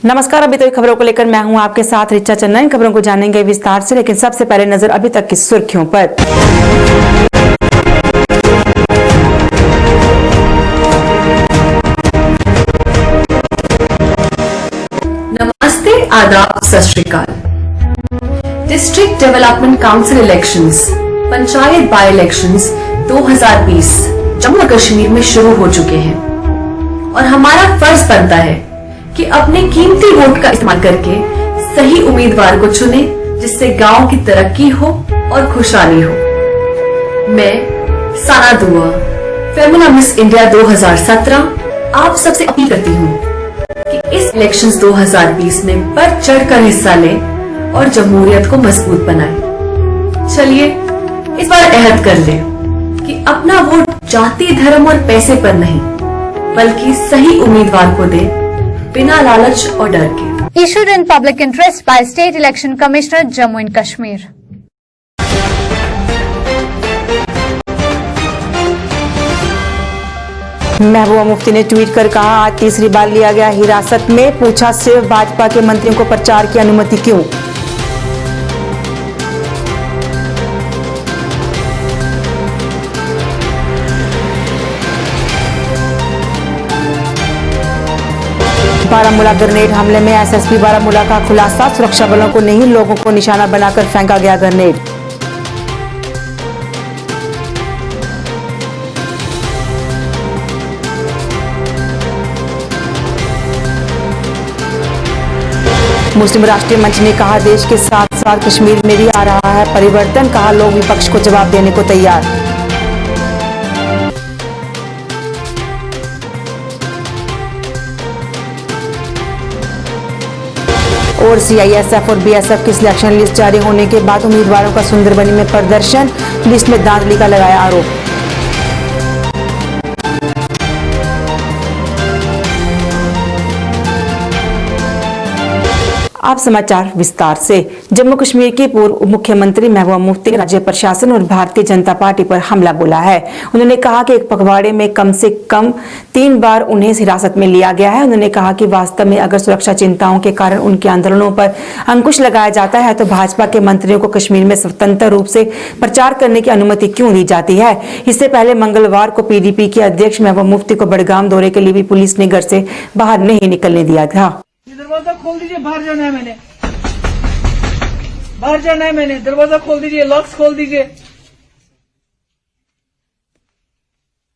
नमस्कार, अभी तक खबरों को लेकर मैं हूं आपके साथ रिचा चन्ना। इन खबरों को जानेंगे विस्तार से, लेकिन सबसे पहले नजर अभी तक की सुर्खियों पर। नमस्ते, आदाब, Sat Sri Akal. District development council elections, panchayat by elections 2020 Jammu Kashmir में शुरू हो चुके हैं और हमारा फर्ज बनता है कि अपने कीमती वोट का इस्तेमाल करके सही उम्मीदवार को चुने, जिससे गांव की तरक्की हो और खुशहाली हो। मैं साना दुआ, फेमिना मिस इंडिया 2017 आप सबसे अपील करती हूँ कि इस इलेक्शंस 2020 में बढ़ चढ़कर हिस्सा लें और जमहूरियत को मजबूत बनाएं। चलिए इस बार अहद कर लें कि अपना वोट जाति, धर्म और पैसे पर नहीं, बल्कि सही उम्मीदवार को दें, बिना लालच और डर के। Issued in public interest by State Election Commissioner, Jammu and Kashmir. Mehbooba Mufti ने ट्वीट कर कहा, आज तीसरी बार लिया गया हिरासत में, पूछा सिर्फ भाजपा के मंत्रियों को प्रचार की अनुमति क्यों। बारामूला ग्रेनेड हमले में एसएसपी बारामूला का खुलासा, सुरक्षा बलों को नहीं लोगों को निशाना बनाकर फेंका गया ग्रेनेड। मुस्लिम राष्ट्रीय मंच ने कहा, देश के साथ साथ कश्मीर में भी आ रहा है परिवर्तन, कहा लोग विपक्ष को जवाब देने को तैयार। और सीआईएसएफ और बीएसएफ की सिलेक्शन लिस्ट जारी होने के बाद उम्मीदवारों का सुंदरबनी में प्रदर्शन, लिस्ट में धांधली का लगाया आरोप। आप समाचार विस्तार से। जम्मू कश्मीर की पूर्व मुख्यमंत्री महबूबा मुफ्ती ने राज्य प्रशासन और भारतीय जनता पार्टी पर हमला बोला है। उन्होंने कहा कि एक पखवाड़े में कम से कम 3 बार उन्हें हिरासत में लिया गया है। उन्होंने कहा कि वास्तव में अगर सुरक्षा चिंताओं के कारण उनके आंदोलनों पर अंकुश लगाया जाता है तो भाजपा के मंत्रियों को कश्मीर में स्वतंत्र रूप से प्रचार करने की अनुमति क्यों दी जाती है। इससे पहले मंगलवार को पीडीपी के अध्यक्ष महबूबा मुफ्ती को बड़गाम दौरे के लिए भी पुलिस ने घर से बाहर नहीं निकलने दिया था। दरवाजा खोल दीजिए, बाहर जाना है मैंने, बाहर जाना है मैंने, दरवाजा खोल दीजिए, लॉक्स खोल दीजिए।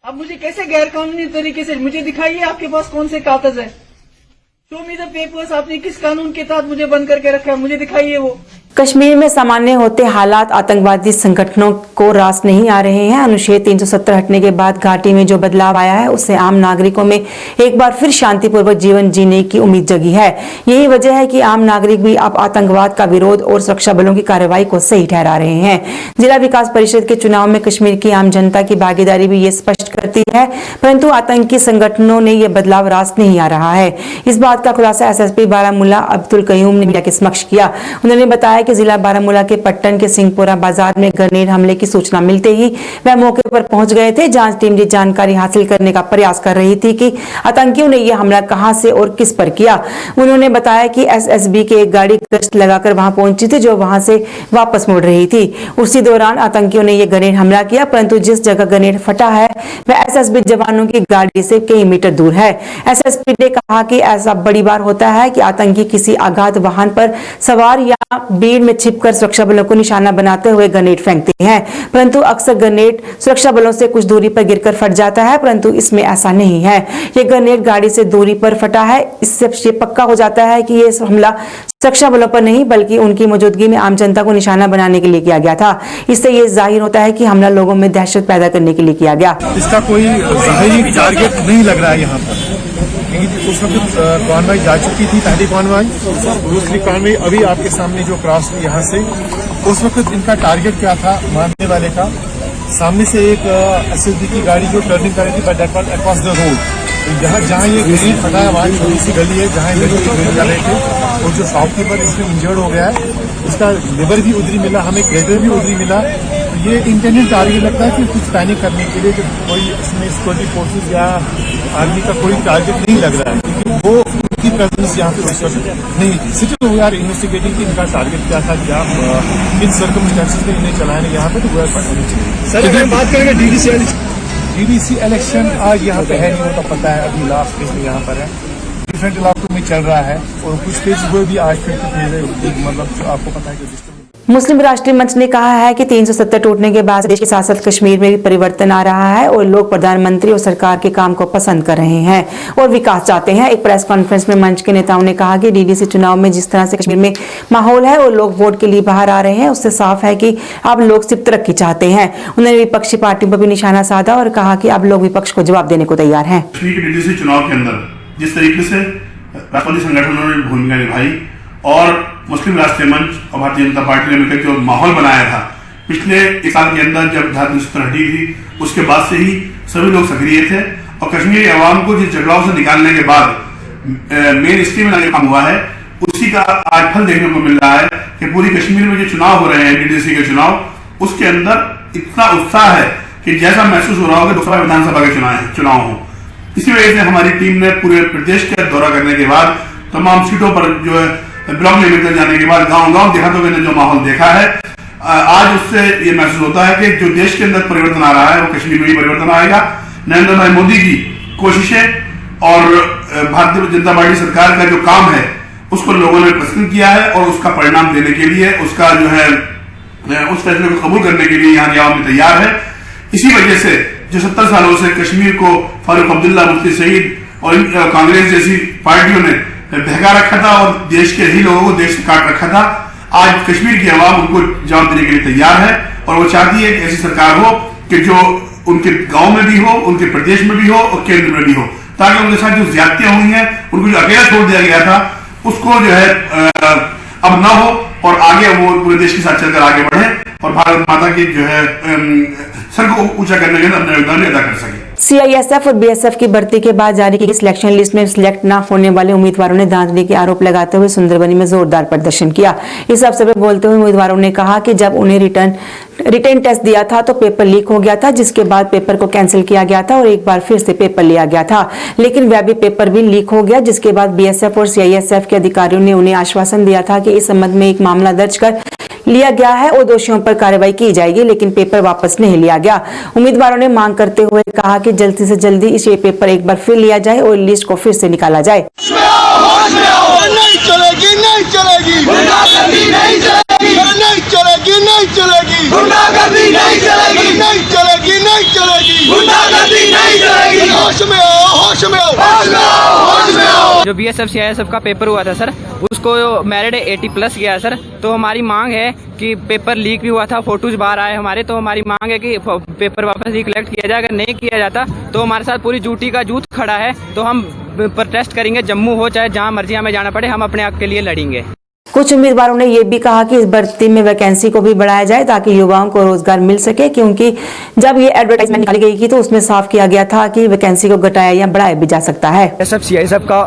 अब मुझे कैसे गैर कानूनी तरीके से, मुझे दिखाइए आपके पास कौन से कागज है, शो मी द पेपर्स। आपने किस कानून के तहत मुझे बंद करके रखा है, मुझे दिखाइए वो। कश्मीर में सामान्य होते हालात आतंकवादी संगठनों को रास नहीं आ रहे हैं। अनुच्छेद 370 हटने के बाद घाटी में जो बदलाव आया है उससे आम नागरिकों में एक बार फिर शांतिपूर्वक जीवन जीने की उम्मीद जगी है। यही वजह है कि आम नागरिक भी अब आतंकवाद का विरोध और सुरक्षा बलों की कार्रवाई को सही ठहरा रहे हैं। जिला विकास परिषद के चुनाव में कश्मीर की आम जनता की भागीदारी भी ये स्पष्ट करती है, परंतु आतंकी संगठनों ने यह बदलाव रास नहीं आ रहा है। इस बात का खुलासा एसएसपी बारामूला अब्दुल कयूम ने मीडिया के समक्ष किया। उन्होंने बताया कि जिला बारामूला के पट्टन के सिंहपुरा बाजार में ग्रेनेड हमले की सूचना मिलते ही वह मौके पर पहुंच गए थे। जांच टीम ये जानकारी हासिल करने का प्रयास कर रही थी कि आतंकियों ने यह हमला कहां से और किस पर किया। उन्होंने बताया कि एसएसबी की एक गाड़ी गश्त लगाकर वहां पहुंची थी, जो वहां से वापस मुड़ रही थी। उसी दौरान आतंकियों ने यह ग्रेनेड हमला किया, परंतु जिस जगह ग्रेनेड फटा है वह एसएसबी जवानों की गाड़ी से कई मीटर दूर है। एसएसपी ने कहा कि ऐसा बड़ी बार होता है कि आतंकी किसी आघात वाहन पर सवार या भीड़ में छिपकर सुरक्षा बलों को निशाना बनाते हुए ग्रेनेड फेंकते हैं, परंतु अक्सर ग्रेनेड सुरक्षा बलों से कुछ दूरी पर गिरकर फट जाता है, परंतु इसमें ऐसा नहीं है। ये ग्रेनेड गाड़ी से दूरी पर फटा है। इससे ये पक्का हो जाता है कि ये हमला सुरक्षा बलों पर नहीं बल्कि उनकी मौजूदगी में आम जनता को निशाना बनाने के लिए किया गया था। इससे ये जाहिर होता है कि हमला लोगों में दहशत पैदा करने के लिए किया गया। इसका कोई जाहिरी टारगेट नहीं लग रहा है यहाँ पर, क्योंकि उस वक्त कॉन्वॉय जा चुकी थी, पहली कॉन्वॉय, दूसरी कॉन्वॉय अभी आपके सामने जो क्रॉस हुई यहाँ से। उस वक्त इनका टारगेट क्या था मारने वाले का? सामने से एक एसएसबी की गाड़ी जो टर्निंग कर रही थी but that was across the road. जहाँ ये ग्रेनेड फटा है वहाँ छोटी सी गली है जहाँ गली ग्रेनेड कर रहे थे, और जो शॉपकीपर इसमें इंजर्ड हो गया है, उसका लिवर भी उधरी मिला, हमें ग्रेडर भी उधरी मिला। तो ये इंटेंडेड टारगेट लगता है कि कुछ पैनिक करने के लिए, जो कोई इसमें सिक्योरिटी फोर्सेज या आर्मी का कोई टारगेट नहीं लग रहा है, क्योंकि वो उनकी प्रेजेंस यहाँ पे उस वक्त नहीं थी। सिर्फ वी आर इन्वेस्टिगेटिंग कि इनका टारगेट क्या था, क्या किन सर्कमस्टेंसेस में इन्हें चलाने यहाँ पे, तो वी आर पढ़ने चाहिए। सर अगर बात करेंगे डीडीसी इलेक्शन आज यहाँ पे है नहीं, वो तो पता है, अभी लास्ट फेज में यहाँ पर है, डिफरेंट इलाकों में चल रहा है और कुछ फेज हुए भी आज फिर फेज है, मतलब जो आपको पता है कि मुस्लिम राष्ट्रीय मंच ने कहा है कि 370 टूटने के बाद देश के साथ साथ कश्मीर में भी परिवर्तन आ रहा है और लोग प्रधानमंत्री और सरकार के काम को पसंद कर रहे हैं और विकास चाहते हैं। एक प्रेस कॉन्फ्रेंस में मंच के नेताओं ने कहा कि डीडीसी चुनाव में जिस तरह से कश्मीर में माहौल है और लोग वोट के लिए बाहर आ रहे हैं, उससे साफ है कि अब लोग सिर्फ तरक्की चाहते हैं। उन्होंने विपक्षी पार्टियों पर भी निशाना साधा और कहा कि अब लोग विपक्ष को जवाब देने को तैयार हैं। डीडीसी चुनाव के अंदर जिस तरीके से राष्ट्रवादी संगठनों ने भूमिका निभाई और मुस्लिम राष्ट्रीय मंच और भारतीय जनता पार्टी ने मिलकर जो माहौल बनाया था पिछले एक साल के अंदर, जब धारा 370 हटी थी उसके बाद से ही सभी लोग सक्रिय थे और कश्मीरी अवाम को जिस झगड़ाओं से निकालने के बाद मेन स्ट्रीम में लाने का काम हुआ है, उसी का आज फल देखने को मिल रहा है कि पूरी कश्मीर में जो चुनाव हो रहे हैं डीडीसी के चुनाव, उसके अंदर इतना उत्साह है कि जैसा महसूस हो रहा होगा दूसरा विधानसभा के चुनाव हो। इसी वजह से हमारी टीम ने पूरे प्रदेश का दौरा करने के बाद तमाम सीटों पर जो है ब्लॉक लेवल तक जाने के बाद गांव देहातों के अंदर जो माहौल देखा है, आज उससे ये महसूस होता है कि जो देश के अंदर परिवर्तन आ रहा है वो कश्मीर में ही परिवर्तन आएगा। नरेंद्र भाई मोदी की कोशिशें और भारतीय जनता पार्टी सरकार का जो काम है उसको लोगों ने पसंद किया है और उसका परिणाम देने के लिए, उसका जो है उस फैसले को कबूल करने के लिए यहाँ की आवाम तैयार है। इसी वजह से जो 70 सालों से कश्मीर को फारूक अब्दुल्ला, मुफ्ती सईद और कांग्रेस जैसी पार्टियों ने बहका रखा था और देश के ही लोगों को देश से काट रखा था, आज कश्मीर की आवाम उनको जवाब देने के लिए तैयार है और वो चाहती है कि ऐसी सरकार हो कि जो उनके गांव में भी हो, उनके प्रदेश में भी हो और केंद्र में भी हो, ताकि उनके साथ जो ज्यादतियां हुई हैं, उनको जो अकेला छोड़ दिया गया था, उसको जो है अब ना हो और आगे वो पूरे देश के साथ चलकर आगे बढ़े और भारत माता की जो है सर को ऊंचा करने के लिए अपना योगदान अदा कर सके। सीआईएसएफ और बीएसएफ की भर्ती के बाद जारी की गई सिलेक्शन लिस्ट में सिलेक्ट न होने वाले उम्मीदवारों ने धांधली के आरोप लगाते हुए सुंदरबनी में जोरदार प्रदर्शन किया। इस अवसर पर बोलते हुए उम्मीदवारों ने कहा कि जब उन्हें रिटर्न टेस्ट दिया था तो पेपर लीक हो गया था, जिसके बाद पेपर को कैंसिल किया गया था और एक बार फिर से पेपर लिया गया था, लेकिन वह भी पेपर भी लीक हो गया, जिसके बाद बीएसएफ और सीआईएसएफ के अधिकारियों ने उन्हें आश्वासन दिया था कि इस संबंध में एक मामला दर्ज कर लिया गया है और दोषियों पर कार्रवाई की जाएगी, लेकिन पेपर वापस नहीं लिया गया। उम्मीदवारों ने मांग करते हुए कहा कि जल्दी से जल्दी इस पेपर एक बार फिर लिया जाए और लिस्ट को फिर से निकाला जाए। नहीं चलेगी, नहीं चलेगी, गुंडागर्दी नहीं चलेगी, नहीं चलेगी, नहीं चलेगी, गुंडागर्दी नहीं चलेगी, नहीं चलेगी, नहीं चलेगी, गुंडागर्दी नहीं चलेगी। होश में आओ, होश में आओ, होश में आओ, होश में आओ। जो बीएसएफ सीआईएसएफ का पेपर हुआ था सर, उसको मेरिट 80+ गया सर, तो हमारी मांग है कि पेपर लीक भी हुआ था, फोटोज बाहर आए हमारे, तो हमारी मांग है कि पेपर वापस रिकलेक्ट किया जाए। अगर नहीं किया जाता तो हमारे साथ पूरी ड्यूटी का जूथ खड़ा है, तो हम प्रोटेस्ट करेंगे, जम्मू हो चाहे जहां मर्जी हमें जाना पड़े, हम अपने हक के लिए लड़ेंगे। कुछ उम्मीदवारों ने यह भी कहा कि इस भर्ती में वैकेंसी को भी बढ़ाया जाए ताकि युवाओं को रोजगार मिल सके, क्योंकि जब ये एडवर्टाइजमेंट निकाली गई थी तो उसमें साफ किया गया था कि वैकेंसी को घटाया या बढ़ाया भी जा सकता है। सीआईएसएफ का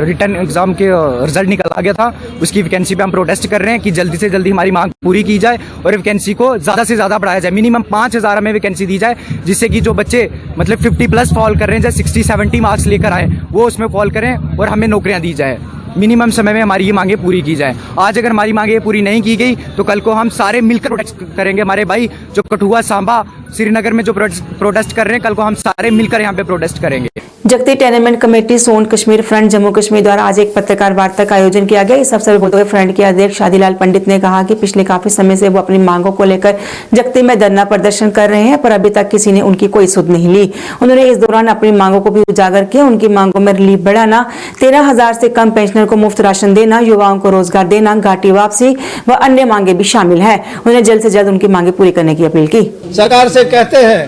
रिटर्न एग्जाम के रिजल्ट निकल आ गया था, उसकी वैकेंसी पे हम प्रोटेस्ट कर रहे हैं कि जल्दी से जल्दी हमारी मांग पूरी की जाए और वैकेंसी को ज्यादा से ज्यादा बढ़ाया जाए। मिनिमम 5000 हमें वैकेंसी दी जाए, जिससे कि जो बच्चे मतलब 50+ फॉल कर रहे हैं, जैसे 60-70 मार्क्स लेकर आए, वो उसमें फॉल करें और हमें नौकरियां दी जाए। मिनिमम समय में हमारी ये मांगे पूरी की जाए। आज अगर हमारी मांगे पूरी नहीं की गई तो कल को हम सारे मिलकर प्रोटेस्ट करेंगे। हमारे भाई जो कठुआ, सांबा, श्रीनगर में जो प्रोटेस्ट कर रहे हैं, कल को हम सारे मिलकर यहाँ पे प्रोटेस्ट करेंगे। जगती टेनमेंट कमेटी सोन कश्मीर फ्रंट जम्मू कश्मीर द्वारा आज एक पत्रकार वार्ता का आयोजन किया गया। इस अवसर पर बोलते हुए फ्रंट के अध्यक्ष शादीलाल पंडित ने कहा कि पिछले काफी समय से वो अपनी मांगों को लेकर जगती में धरना प्रदर्शन कर रहे हैं, पर अभी तक किसी ने उनकी कोई सुध नहीं ली। उन्होंने इस दौरान अपनी मांगों को भी उजागर किया। उनकी मांगों में रिलीफ बढ़ाना, 13,000 से कम पेंशनर को मुफ्त राशन देना, युवाओं को रोजगार देना, घाटी वापसी व अन्य मांगे भी शामिल है। उन्होंने जल्द से जल्द उनकी मांगे पूरी करने की अपील की। सरकार से कहते हैं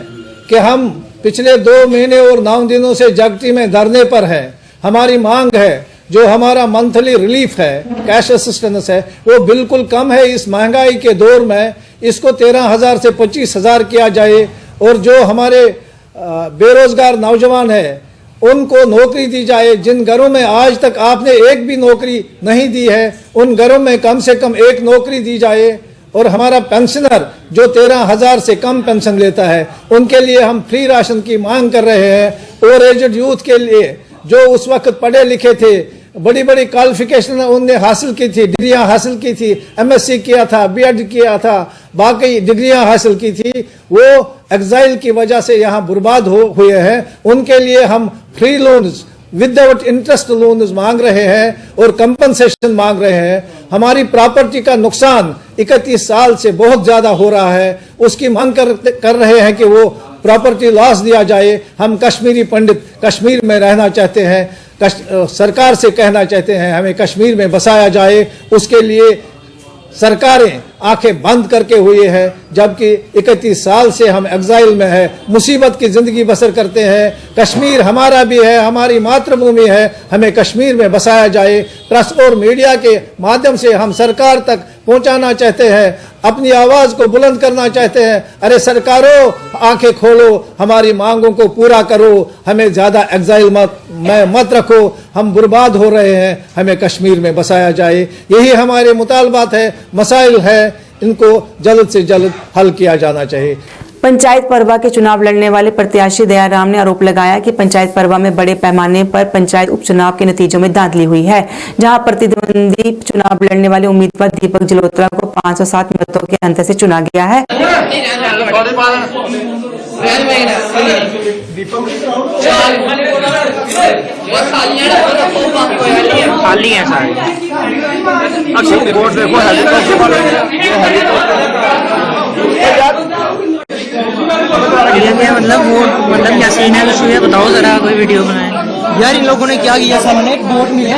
कि हम पिछले 2 महीने और 9 दिनों से जगती में धरने पर है। हमारी मांग है, जो हमारा मंथली रिलीफ है, कैश असिस्टेंस है, वो बिल्कुल कम है। इस महंगाई के दौर में इसको 13,000 से 25,000 किया जाए और जो हमारे बेरोजगार नौजवान है उनको नौकरी दी जाए। जिन घरों में आज तक आपने एक भी नौकरी नहीं दी है, उन घरों में कम से कम एक नौकरी दी जाए। और हमारा पेंशनर जो 13,000 से कम पेंशन लेता है, उनके लिए हम फ्री राशन की मांग कर रहे हैं। और एजेड यूथ के लिए जो उस वक्त पढ़े लिखे थे, बड़ी बड़ी क्वालिफिकेशन उनने हासिल की थी, डिग्रियां हासिल की थी, एमएससी किया था, बीएड किया था, बाकी डिग्रियां हासिल की थी, वो एग्जाइल की वजह से यहाँ बर्बाद हुए हैं। उनके लिए हम free loans without interest loans मांग रहे हैं और कंपनसेशन मांग रहे हैं। हमारी प्रॉपर्टी का नुकसान 31 साल से बहुत ज्यादा हो रहा है, उसकी मांग कर रहे हैं कि वो प्रॉपर्टी लॉस दिया जाए। हम कश्मीरी पंडित कश्मीर में रहना चाहते हैं, सरकार से कहना चाहते हैं हमें कश्मीर में बसाया जाए। उसके लिए सरकारें आंखें बंद करके हुई है, जबकि 31 साल से हम एग्जाइल में है, मुसीबत की जिंदगी बसर करते हैं। कश्मीर हमारा भी है, हमारी मातृभूमि है, हमें कश्मीर में बसाया जाए। प्रेस और मीडिया के माध्यम से हम सरकार तक पहुंचाना चाहते हैं, अपनी आवाज को बुलंद करना चाहते हैं। अरे सरकारों, आंखें खोलो, हमारी मांगों को पूरा करो, हमें ज्यादा एग्जाइल मत रखो, हम बर्बाद हो रहे हैं, हमें कश्मीर में बसाया जाए। यही हमारे मुतालबात है, मसाइल है, इनको जल्द से जल्द हल किया जाना चाहिए। पंचायत परवा के चुनाव लड़ने वाले प्रत्याशी दयाराम ने आरोप लगाया कि पंचायत परवा में बड़े पैमाने पर पंचायत उपचुनाव के नतीजों में धांधली हुई है, जहां प्रतिद्वंदी चुनाव लड़ने वाले उम्मीदवार दीपक जलोत्रा को 507 मतों के अंतर से चुना गया है। खाली है सारे। मतलब क्या सीन है, कुछ ये बताओ जरा, कोई वीडियो बनाए। यार इन लोगों ने क्या किया, सामने एक वोट मिला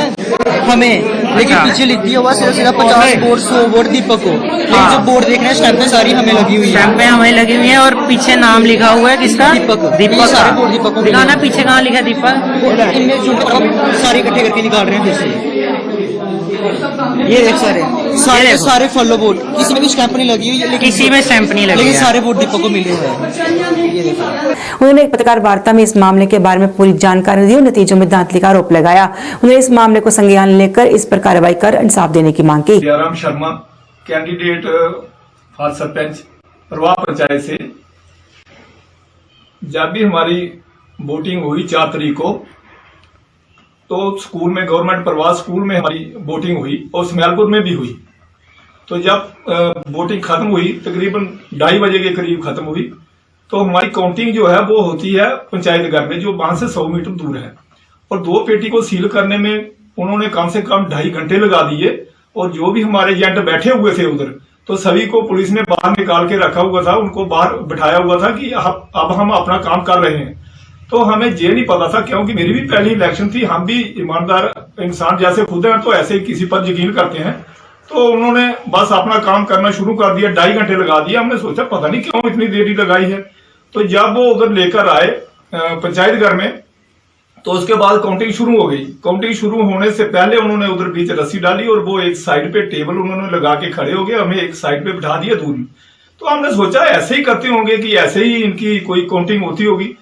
हमें, लेकिन पीछे लिख दिया हुआ सिर्फ 50 वोट 100 वोट दीपक को। लेकिन जो वोट देख रहे हैं स्टैंप पे सारी हमें लगी हुई है, स्टैंप पे हमें लगी हुई है और पीछे नाम लिखा हुआ है किसका? दीपक सारे वोट दीपक को दिखाना पीछे कहाँ लिखा दीपक? इनमें जो सारे इकट्ठे करके निकाल रहे हैं फिर से। ये देख सारे फॉलो वोट, किसी में भी स्टैंप नहीं लगी हुई, किसी में स्टैंप नहीं लगी, लेकिन सारे वोट दीपक को मिले हुए हैं। ये देखो, उन्होंने एक पत्रकार वार्ता में इस मामले के बारे में पूरी जानकारी दी और नतीजों में धांधली का आरोप लगाया। उन्होंने इस मामले को संज्ञान लेकर इस पर कार्रवाई कर इंसाफ देने की मांग की। दयाराम शर्मा, कैंडिडेट फॉर सरपंच परवा पंचायत से, जब भी हमारी वोटिंग हुई 4 तारीख को, तो स्कूल में, गवर्नमेंट परवास स्कूल में हमारी वोटिंग हुई और स्मैलपुर में भी हुई। तो जब वोटिंग खत्म हुई, तकरीबन 2:30 बजे के करीब खत्म हुई, तो हमारी काउंटिंग जो है वो होती है पंचायत घर में, जो वहां से 100 मीटर दूर है। और 2 पेटी को सील करने में उन्होंने कम से कम 2.5 घंटे लगा दिए। और जो भी हमारे एजेंट बैठे हुए थे उधर, तो सभी को पुलिस ने बाहर निकाल के रखा हुआ था, उनको बाहर बिठाया हुआ था कि अब हम अपना काम कर रहे हैं। तो हमें ये नहीं पता था, क्योंकि मेरी भी पहली इलेक्शन थी, हम भी ईमानदार इंसान जैसे खुद हैं, तो ऐसे किसी पर यकीन करते हैं। तो उन्होंने बस अपना काम करना शुरू कर दिया, 2.5 घंटे लगा दिया। हमने सोचा पता नहीं क्यों इतनी देरी लगाई है। तो जब वो उधर लेकर आए पंचायत घर में, तो उसके बाद काउंटिंग शुरू हो गई। काउंटिंग शुरू होने से पहले उन्होंने उधर बीच रस्सी डाली और वो एक साइड पे टेबल उन्होंने लगा के खड़े हो गए, हमें एक साइड पे बिठा दिया दूर में। तो हमने सोचा ऐसे ही करते होंगे कि ऐसे ही इनकी कोई काउंटिंग होती होगी।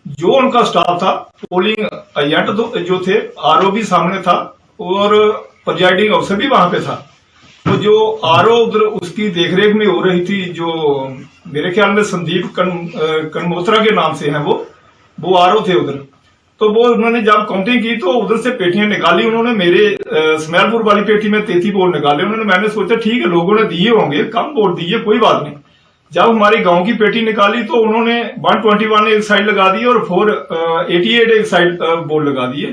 जो उनका स्टाफ था, पोलिंग एजेंट जो थे, आरओ भी सामने था और प्रिजाइडिंग अफसर भी वहां पे था। तो जो आरओ उधर उसकी देखरेख में हो रही थी, जो मेरे ख्याल में संदीप कनमोत्रा के नाम से हैं, वो आरओ थे उधर। तो वो उन्होंने जब काउंटिंग की तो उधर से पेटियां निकाली उन्होंने, मेरे स्मैलपुर वाली पेटी में 33 वोट निकाले उन्होंने। मैंने सोचा ठीक है, लोगों ने दिए होंगे, कम वोट दिए, कोई बात नहीं। जब हमारी गांव की पेटी निकाली तो उन्होंने 121 एक साइड लगा दी और 488 एक साइड बोर्ड लगा दिए।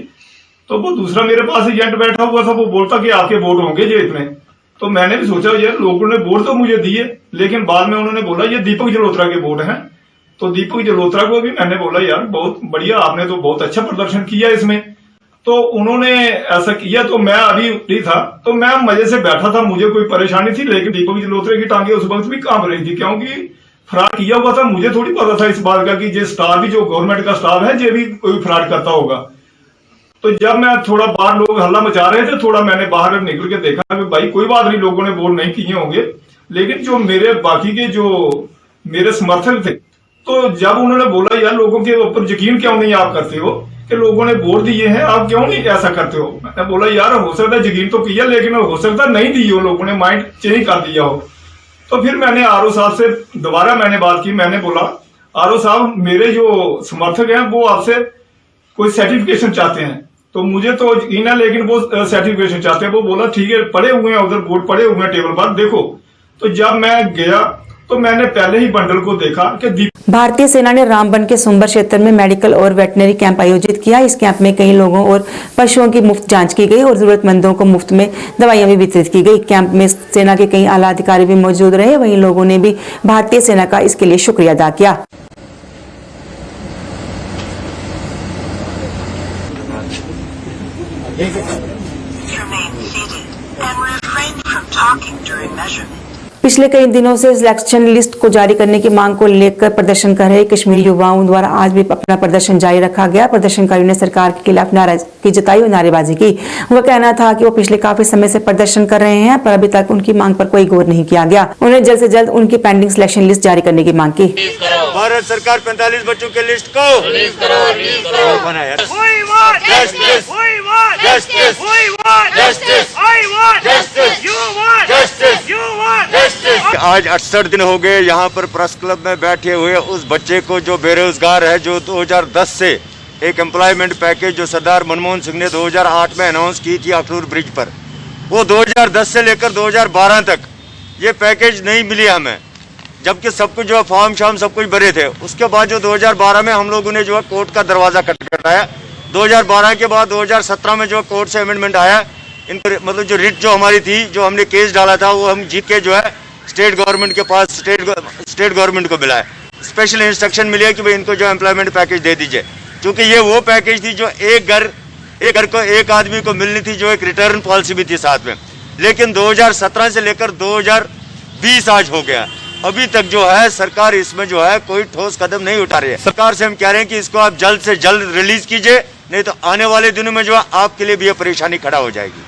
तो वो दूसरा मेरे पास एजेंट बैठा हुआ था, वो बोलता कि आपके वोट होंगे ये इतने। तो मैंने भी सोचा यार लोगों ने वोट तो मुझे दिए, लेकिन बाद में उन्होंने बोला ये दीपक जलोत्रा के वोट हैं। तो दीपक जलोत्रा को भी मैंने बोला यार बहुत बढ़िया, आपने तो बहुत अच्छा प्रदर्शन किया इसमें। तो उन्होंने ऐसा किया, तो मैं अभी फ्री था, तो मैं मजे से बैठा था, मुझे कोई परेशानी थी। लेकिन दीपक जलोत्रा की टांगे उस वक्त भी कांप रही थी, क्योंकि फ्रॉड किया हुआ था। मुझे थोड़ी पता था इस बात का कि ये स्टाफ भी, जो गवर्नमेंट का स्टाफ है, ये भी कोई फ्रॉड करता होगा। तो जब मैं थोड़ा बाहर, लोग हल्ला मचा रहे थे, थोड़ा मैंने बाहर निकल के देखा कि भाई कोई बात नहीं, लोगों ने वोट नहीं किए होंगे। लेकिन जो मेरे बाकी के जो मेरे समर्थक थे, तो जब उन्होंने बोला यार लोगों के ऊपर यकीन क्यों नहीं आप करते हो, कि लोगों ने वोट दिए हैं, आप क्यों नहीं ऐसा करते हो। मैंने बोला यार हो सकता है यकीन तो किया, लेकिन हो सकता नहीं दिए हो, लोगों ने माइंड चेंज कर दिया हो। तो फिर मैंने आरओ साहब से दोबारा मैंने बात की। मैंने बोला आरओ साहब, मेरे जो समर्थक हैं वो आपसे कोई सर्टिफिकेशन चाहते हैं तो मुझे तो यकीन है, लेकिन वो सर्टिफिकेशन चाहते हैं। वो बोला ठीक है, पड़े हुए हैं उधर, बोर्ड पड़े हुए हैं टेबल पर, देखो। तो जब मैं गया तो मैंने पहले ही बंडल को देखा कि भारतीय सेना ने रामबन के सुंबर क्षेत्र में मेडिकल और वेटनरी कैंप आयोजित किया। इस कैंप में कई लोगों और पशुओं की मुफ्त जांच की गई और जरूरतमंदों को मुफ्त में दवाइयां भी वितरित की गई। कैंप में सेना के कई आला अधिकारी भी मौजूद रहे। वहीं लोगों ने भी भारतीय सेना का इसके लिए शुक्रिया अदा किया। पिछले कई दिनों से इलेक्शन लिस्ट को जारी करने की मांग को लेकर प्रदर्शन कर रहे कश्मीरी युवाओं द्वारा आज भी अपना प्रदर्शन जारी रखा गया। प्रदर्शनकारियों ने सरकार के खिलाफ नाराजगी जताई और नारेबाजी की। उनका कहना था कि वो पिछले काफी समय से प्रदर्शन कर रहे हैं, पर अभी तक उनकी मांग पर कोई गौर नहीं किया गया। उन्होंने जल्द से जल्द उनकी पेंडिंग सिलेक्शन लिस्ट जारी करने की मांग की। भारत सरकार 45 बच्चों के लिस्ट को बनाया। आज 68 दिन हो गए यहाँ पर प्रेस क्लब में बैठे हुए उस बच्चे को जो बेरोजगार है, जो 2010 से एक एम्प्लॉयमेंट पैकेज जो सरदार मनमोहन सिंह ने 2008 में अनाउंस की थी अखनूर ब्रिज पर, वो 2010 से लेकर 2012 तक ये पैकेज नहीं मिली हमें, जबकि सब कुछ जो है फॉर्म शाम सब कुछ भरे थे। उसके बाद जो 2012 में हम लोगों ने जो है कोर्ट का दरवाजा खटखटाया। 2012 के बाद 2017 में जो कोर्ट से अमेंडमेंट आया, इन पर मतलब जो रिट जो हमारी थी, जो हमने केस डाला था, वो हम जीत के जो है स्टेट गवर्नमेंट के पास स्टेट गवर्नमेंट को मिला है। स्पेशल इंस्ट्रक्शन मिली है कि भाई इनको जो एम्प्लॉयमेंट पैकेज दे दीजिए, क्योंकि ये वो पैकेज थी जो एक घर को एक आदमी को मिलनी थी, जो एक रिटर्न पॉलिसी भी थी साथ में। लेकिन 2017 से लेकर 2020 आज हो गया, अभी तक जो है सरकार इसमें जो है कोई ठोस कदम नहीं उठा रही है। सरकार से हम कह रहे हैं कि इसको आप जल्द से जल्द रिलीज कीजिए, नहीं तो आने वाले दिनों में जो है आपके लिए भी ये परेशानी खड़ा हो जाएगी।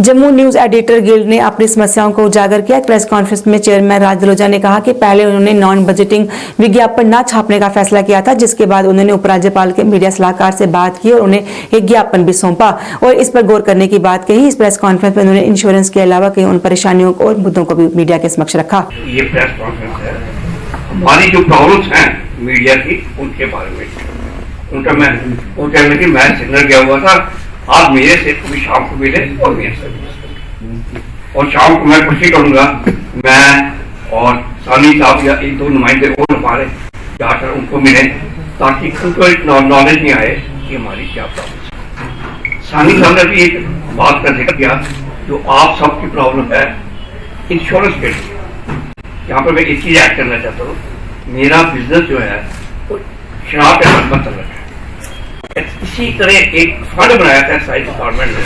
जम्मू न्यूज एडिटर गिल्ड ने अपनी समस्याओं को उजागर किया। प्रेस कॉन्फ्रेंस में चेयरमैन राज दलोजा ने कहा कि पहले उन्होंने नॉन बजटिंग विज्ञापन न छापने का फैसला किया था, जिसके बाद उन्होंने उपराज्यपाल के मीडिया सलाहकार से बात की और उन्हें एक ज्ञापन भी सौंपा और इस पर गौर करने की बात कही। इस प्रेस कॉन्फ्रेंस में उन्होंने इंश्योरेंस के अलावा कई उन परेशानियों और मुद्दों को भी मीडिया के समक्ष रखा। ये प्रेस कॉन्फ्रेंस है, हमारी जो प्रॉब्लम्स हैं मीडिया की, उनके बारे में उनका मैं सिग्नल किया हुआ था, आप मेरे से कभी शाम को मिले और मेरे से, और शाम को मैं कोशिश करूंगा मैं और सानी साहब या एक दो नुमाइंदे और हमारे जाकर उनको मिले, ताकि उनको नॉलेज नहीं आए कि हमारी क्या प्रॉब्लम है। सानी साहब ने भी एक बात का जिक्र किया, जो आप सबकी प्रॉब्लम है इंश्योरेंस के लिए। यहाँ पर मैं एक चीज ऐड करना चाहता हूँ, मेरा बिजनेस जो है वो शराब के साथ मतलब है। इसी तरह एक फंड बनाया था एक्साइज डिपार्टमेंट ने,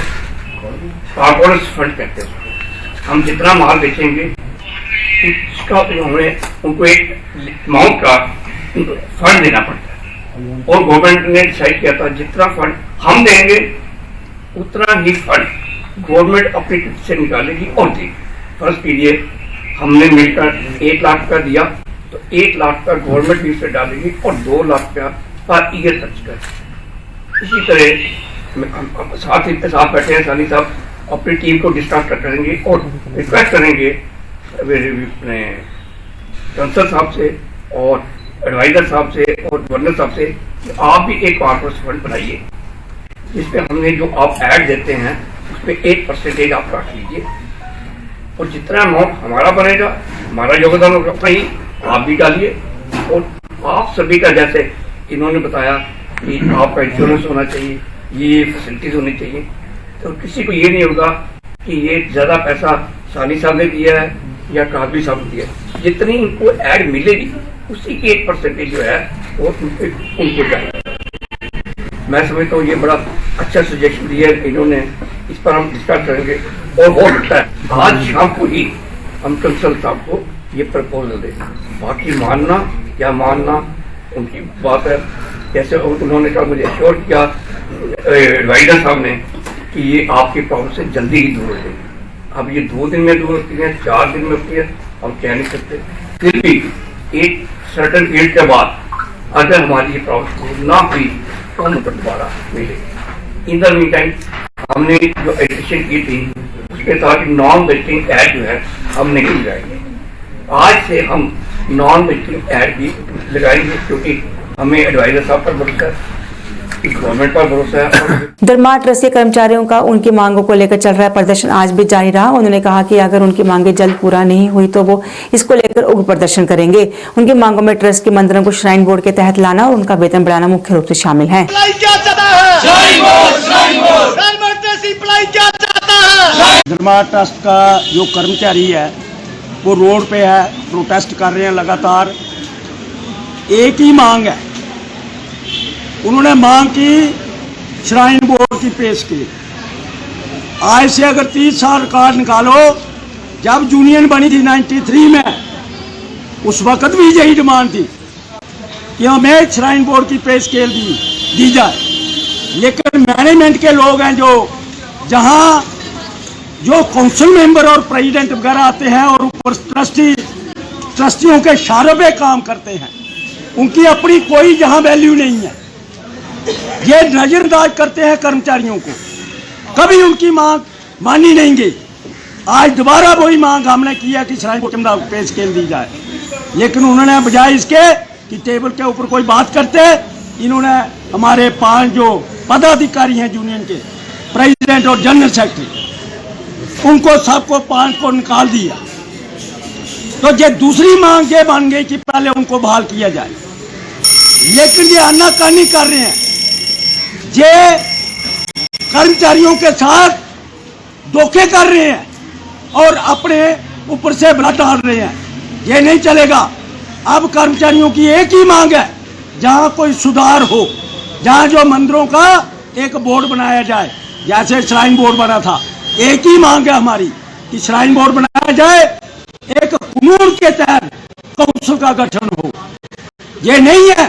कॉर्पोरेट फंड कहते हैं। हम जितना माल बेचेंगे उसका उनको एक अमाउंट का फंड देना पड़ता है, और गवर्नमेंट ने डिसाइड किया था जितना फंड हम देंगे उतना ही फंड गवर्नमेंट अपनी से निकालेगी और देगी। फर्स्ट कीजिए हमने मिलकर 1 लाख रुपया दिया, तो 1 लाख का गवर्नमेंट भी उससे डालेगी और 2 लाख रुपया पर ईयर खर्च करेगी। इसी तरह साथ बैठे हैं सानी साहब, अपनी टीम को डिस्कस करेंगे और रिक्वेस्ट करेंगे अपने कंसल साहब से और एडवाइजर साहब से और गवर्नर साहब से कि आप भी एक कॉर्पोरेट फंड बनाइए, जिसपे हमने जो आप ऐड देते हैं उस पर 1% आप रख लीजिए, और जितना अमाउंट हमारा बनेगा, हमारा योगदान होगा, वही आप भी डालिए। और आप सभी का, जैसे इन्होंने बताया कि आपका इंश्योरेंस होना चाहिए, ये फैसिलिटीज होनी चाहिए, तो किसी को ये नहीं होगा कि ये ज्यादा पैसा सानी साहब ने दिया है या कादवी साहब ने दिया है। जितनी इनको ऐड मिलेगी उसी की 1% जो है वो उनको चाहिए। मैं समझता हूँ ये बड़ा अच्छा सजेशन दिया है इन्होंने, इस पर हम डिस्कस करेंगे। और हो सकता है आज शाम को ही हम कंसल साहब को ये प्रपोजल दें, बाकी मानना या मानना उनकी बात है। जैसे उन्होंने कहा, मुझे श्योर किया एडवाइजर साहब ने कि ये आपकी प्रॉब्लम से जल्दी ही दूर हो जाएगी। अब ये 2 दिन में दूर होती है, 4 दिन में होती है, हम कह नहीं सकते। फिर भी एक सर्टन पीरियड के बाद अगर हमारी ये प्रॉब्लम दूर ना हुई तो हम दोबारा मिलेंगे। इन द मीन टाइम हमने जो एडिशन की थी उसके साथ नॉन बेटिंग ऐड जो है हम नहीं लगाएंगे। आज से हम नॉन बेटिंग ऐड भी लगाएंगे, क्योंकि हमें एडवाइजर साहब पर भरोसा है, गवर्नमेंट पर भरोसा है। दरमार ट्रस्ट के कर्मचारियों का उनकी मांगों को लेकर चल रहा प्रदर्शन आज भी जारी रहा। उन्होंने कहा कि अगर उनकी मांगे जल्द पूरा नहीं हुई तो वो इसको लेकर उग्र प्रदर्शन करेंगे। उनकी मांगों में ट्रस्ट के मंदिरों को श्राइन बोर्ड के तहत लाना और उनका वेतन बढ़ाना मुख्य रूप से शामिल है। दरमार ट्रस्ट का जो कर्मचारी है वो रोड पे है, प्रोटेस्ट कर रहे हैं लगातार। एक ही मांग है, उन्होंने मांग की श्राइन बोर्ड की पेश की। आज से अगर 30 साल रिकॉर्ड निकालो, जब यूनियन बनी थी 93 में, उस वक्त भी यही डिमांड थी कि हमें श्राइन बोर्ड की पे स्केल दी जाए। लेकिन मैनेजमेंट के लोग हैं जहां जो काउंसिल मेंबर और प्रेसिडेंट वगैरह आते हैं और ऊपर ट्रस्टियों के इशारों पे काम करते हैं, उनकी अपनी कोई जहां वैल्यू नहीं है। ये नजरअंदाज करते हैं कर्मचारियों को, कभी उनकी मांग मानी नहीं गई। आज दोबारा वही मांग हमने की है कि श्राइन बोर्ड को पे स्केल दी जाए, लेकिन उन्होंने बजाय इसके कि टेबल के ऊपर कोई बात करते, इन्होंने हमारे 5 जो पदाधिकारी हैं यूनियन के, प्रेसिडेंट और जनरल सेक्रेटरी, उनको सबको 5 को निकाल दिया। तो ये दूसरी मांग ये बन गई कि पहले उनको बहाल किया जाए। लेकिन ये आनाकानी कर रहे हैं, ये कर्मचारियों के साथ धोखे कर रहे हैं और अपने ऊपर से बला डाल रहे हैं। ये नहीं चलेगा। अब कर्मचारियों की एक ही मांग है, जहां कोई सुधार हो, जहां जो मंदिरों का एक बोर्ड बनाया जाए, जैसे श्राइन बोर्ड बना था। एक ही मांग है हमारी कि श्राइन बोर्ड बनाया जाए, एक कानून के तहत काउंसिल का गठन हो। ये नहीं है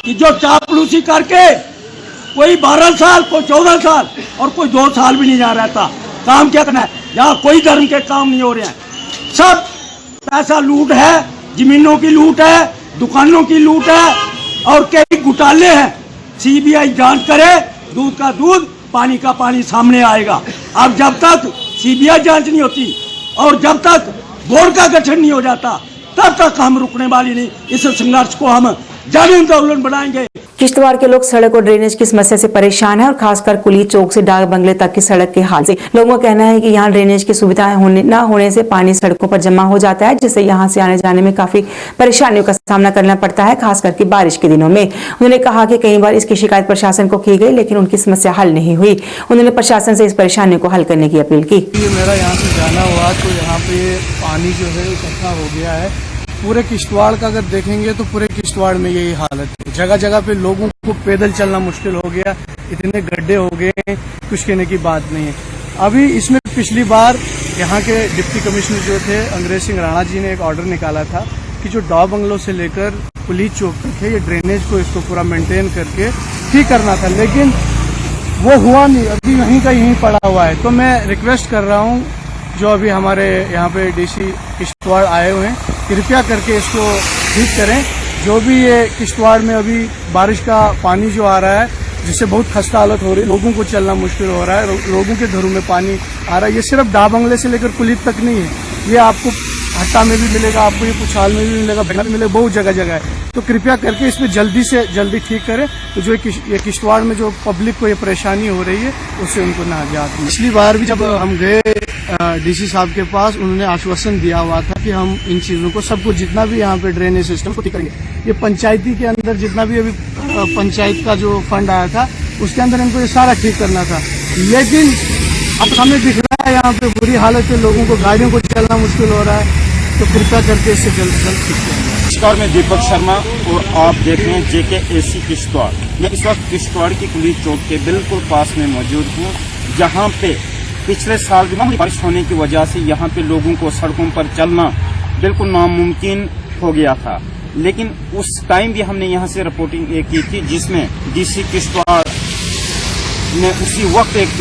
कि जो चापलूसी करके कोई 12 साल, कोई 14 साल और कोई 2 साल भी नहीं जा रहता। काम क्या करना है? यहाँ कोई धर्म के काम नहीं हो रहे हैं, सब पैसा लूट है, जमीनों की लूट है, दुकानों की लूट है और कई घोटाले हैं। सीबीआई जांच करे, दूध का दूध, पानी का पानी सामने आएगा। अब जब तक सीबीआई जांच नहीं होती और जब तक बोर्ड का गठन नहीं हो जाता, तब तक हम रुकने वाली नहीं। इस संघर्ष को हम जन आंदोलन बनाएंगे। किश्तवाड़ के लोग सड़क और ड्रेनेज की समस्या से परेशान हैं और खासकर कुली चौक से डाक बंगले तक की सड़क के हाल से लोगों का कहना है कि यहाँ ड्रेनेज की सुविधाएं न होने से पानी सड़कों पर जमा हो जाता है, जिससे यहाँ से आने जाने में काफी परेशानियों का सामना करना पड़ता है, खास करके बारिश के दिनों में। उन्होंने कहा कि कई बार इसकी शिकायत प्रशासन को की गई, लेकिन उनकी समस्या हल नहीं हुई। उन्होंने प्रशासन से इस परेशानी को हल करने की अपील की। मेरा यहाँ से जाना हुआ तो यहाँ पे पानी जो है इकट्ठा हो गया है। पूरे किश्तवाड़ का अगर देखेंगे तो पूरे किश्तवाड़ में यही हालत है। जगह जगह पे लोगों को पैदल चलना मुश्किल हो गया, इतने गड्ढे हो गए, कुछ कहने की बात नहीं है। अभी इसमें पिछली बार यहाँ के डिप्टी कमिश्नर जो थे अंग्रेज सिंह राणा जी ने एक ऑर्डर निकाला था कि जो डाक बंगलों से लेकर पुलिस चौक तक है, ये ड्रेनेज को इसको पूरा मेंटेन करके ठीक करना था, लेकिन वो हुआ नहीं। अभी यहीं का यहीं पड़ा हुआ है। तो मैं रिक्वेस्ट कर रहा हूँ जो अभी हमारे यहाँ पे डीसी किश्तवाड़ आए हुए हैं, कृपया करके इसको ठीक करें। जो भी ये किश्तवाड़ में अभी बारिश का पानी जो आ रहा है, जिससे बहुत खस्ता हालत हो रही है, लोगों को चलना मुश्किल हो रहा है, लोगों के घरों में पानी आ रहा है। ये सिर्फ डाक बंगले से लेकर कुलीत तक नहीं है, ये आपको हट्टा में भी मिलेगा, आपको ये पुछाल में भी मिलेगा, भेड़ा में मिलेगा, बहुत जगह जगह है। तो कृपया करके इसमें जल्दी से जल्दी ठीक करें। तो जो ये किश्तवाड़ में जो पब्लिक को ये परेशानी हो रही है, उससे उनको नाजात मिले। पिछली बार भी जब हम गए डीसी साहब के पास, उन्होंने आश्वासन दिया हुआ था कि हम इन चीज़ों को सबको, जितना भी यहाँ पे ड्रेनेज सिस्टम को ठीक करेंगे। ये पंचायती के अंदर जितना भी अभी पंचायत का जो फंड आया था, उसके अंदर इनको ये सारा ठीक करना था, लेकिन अब हमें दिख रहा है यहाँ पे बुरी हालत है, लोगों को गाड़ियों को चलना मुश्किल हो रहा है। तो कृपया करके इससे जल्द से जल्द ठीक करें। नमस्कार, मैं दीपक शर्मा और आप देख रहे हैं JKAC किश्तवाड़। मैं इस वक्त किश्तवाड़ की कुली चौक के बिल्कुल पास में मौजूद हूँ, जहाँ पे पिछले साल भी बारिश होने की वजह से यहाँ पे लोगों को सड़कों पर चलना बिल्कुल नामुमकिन हो गया था। लेकिन उस टाइम भी हमने यहाँ से रिपोर्टिंग की थी, जिसमें DC किश्तवाड़ ने उसी वक्त एक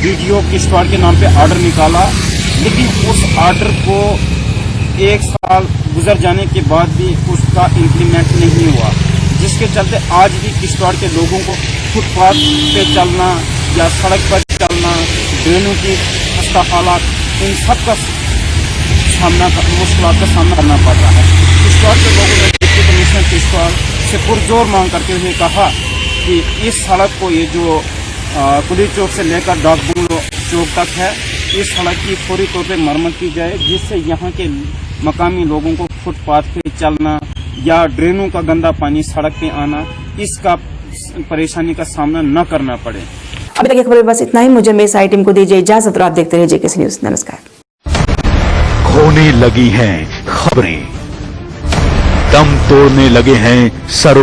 वीडियो किश्तवाड़ के नाम पे ऑर्डर निकाला, लेकिन उस ऑर्डर को 1 साल गुजर जाने के बाद भी उसका इम्प्लीमेंट नहीं हुआ, जिसके चलते आज भी किश्तवाड़ के लोगों को फुटपाथ पे चलना या सड़क पर चलना, ड्रेनों की खस्ता हालात, इन सब का मुश्किल का सामना करना पड़ रहा है। किश्तवाड़ के लोगों ने डिप्टी कमिश्नर किश्तवाड़ से पुरजोर मांग करते हुए कहा कि इस सड़क को, ये जो कुली चौक से लेकर डाक बंगलो चौक तक है, इस सड़क की फौरी तौर पर मरम्मत की जाए, जिससे यहाँ के मकामी लोगों को फुटपाथ पे चलना या ड्रेनों का गंदा पानी सड़क पे आना, इसका परेशानी का सामना न करना पड़े। अभी तक की खबर में बस इतना ही। मुझे मेरी साई टीम को दीजिए इजाजत और आप देखते रहिए जेकेसी न्यूज। नमस्कार। खोने लगी हैं खबरें, दम तोड़ने लगे हैं सरों